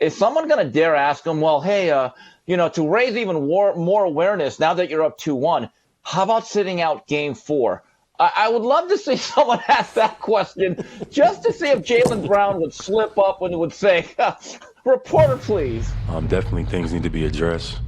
Is someone going to dare ask him, well, hey, to raise even more awareness now that you're up 2-1, how about sitting out game 4? I would love to see someone ask that question just to see if Jaylen Brown would slip up and would say, reporter, please. Definitely things need to be addressed.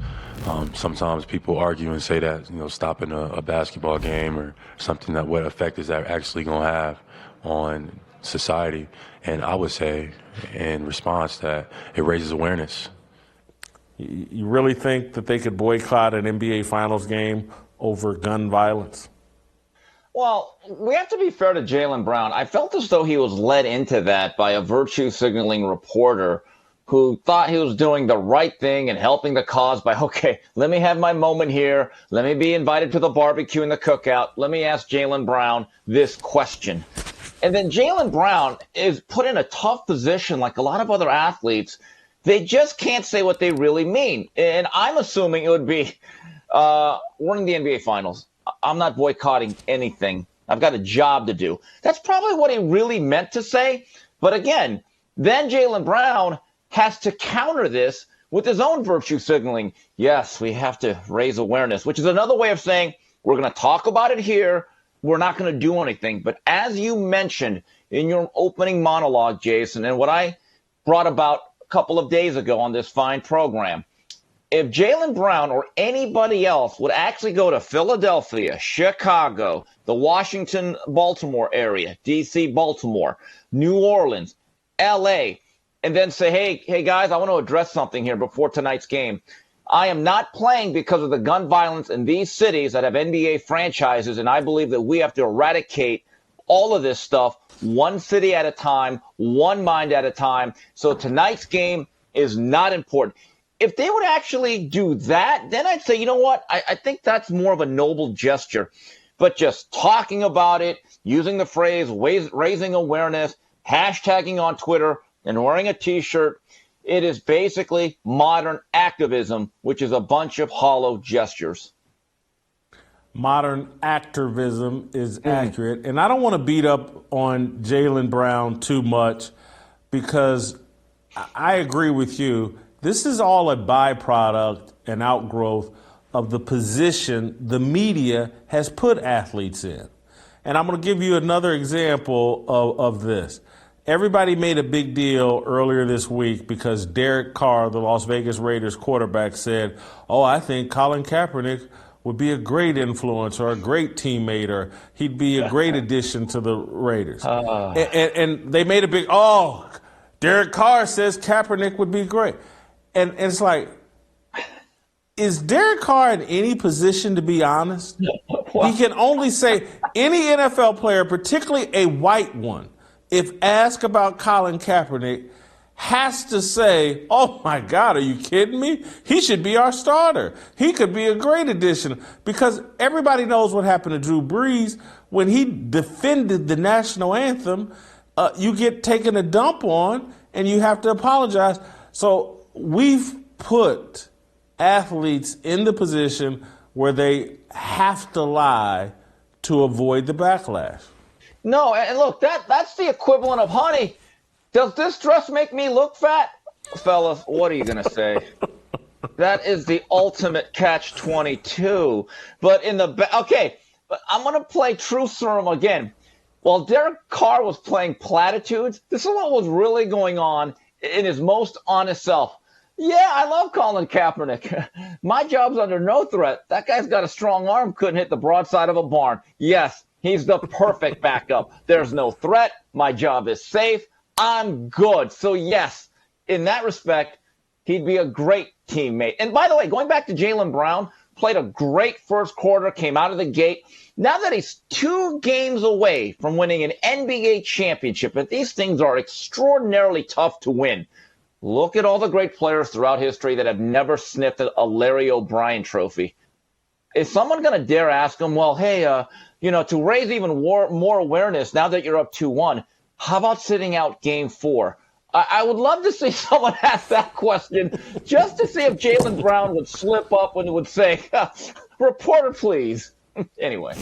Sometimes people argue and say that, stopping a basketball game or something, that what effect is that actually going to have on society? And I would say in response that it raises awareness. You really think that they could boycott an NBA Finals game over gun violence? Well, we have to be fair to Jaylen Brown. I felt as though he was led into that by a virtue signaling reporter who thought he was doing the right thing and helping the cause by, okay, let me have my moment here. Let me be invited to the barbecue and the cookout. Let me ask Jaylen Brown this question. And then Jaylen Brown is put in a tough position like a lot of other athletes. They just can't say what they really mean. And I'm assuming it would be winning the NBA Finals. I'm not boycotting anything. I've got a job to do. That's probably what he really meant to say. But again, then Jaylen Brown has to counter this with his own virtue signaling. Yes, we have to raise awareness, which is another way of saying we're going to talk about it here. We're not going to do anything. But as you mentioned in your opening monologue, Jason, and what I brought about a couple of days ago on this fine program, if Jaylen Brown or anybody else would actually go to Philadelphia, Chicago, the Washington, Baltimore area, D.C., Baltimore, New Orleans, L.A., and then say, hey, guys, I want to address something here before tonight's game. I am not playing because of the gun violence in these cities that have NBA franchises, and I believe that we have to eradicate all of this stuff one city at a time, one mind at a time. So tonight's game is not important. If they would actually do that, then I'd say, you know what? I think that's more of a noble gesture. But just talking about it, using the phrase raising awareness, hashtagging on Twitter, and wearing a T-shirt, it is basically modern activism, which is a bunch of hollow gestures. Modern activism is accurate. And I don't want to beat up on Jaylen Brown too much because I agree with you. This is all a byproduct and outgrowth of the position the media has put athletes in. And I'm going to give you another example of this. Everybody made a big deal earlier this week because Derek Carr, the Las Vegas Raiders quarterback, said, I think Colin Kaepernick would be a great influence or a great teammate, or he'd be a great addition to the Raiders. And they made a big, Derek Carr says Kaepernick would be great. And it's like, is Derek Carr in any position to be honest? He can only say any NFL player, particularly a white one, if asked about Colin Kaepernick, has to say, oh, my God, are you kidding me? He should be our starter. He could be a great addition, because everybody knows what happened to Drew Brees when he defended the national anthem. You get taken a dump on and you have to apologize. So we've put athletes in the position where they have to lie to avoid the backlash. No, and look, that's the equivalent of, honey, does this dress make me look fat? Fellas, what are you going to say? That is the ultimate catch-22. But but I'm going to play truth serum again. While Derek Carr was playing platitudes, this is what was really going on in his most honest self. Yeah, I love Colin Kaepernick. My job's under no threat. That guy's got a strong arm, couldn't hit the broadside of a barn. Yes, he's the perfect backup. There's no threat. My job is safe. I'm good. So, yes, in that respect, he'd be a great teammate. And by the way, going back to Jaylen Brown, played a great first quarter, came out of the gate. Now that he's 2 games away from winning an NBA championship, and these things are extraordinarily tough to win. Look at all the great players throughout history that have never sniffed a Larry O'Brien trophy. Is someone going to dare ask him, well, hey, to raise even more awareness now that you're up 2-1, how about sitting out game 4? I would love to see someone ask that question just to see if Jaylen Brown would slip up and would say, reporter, please. Anyway.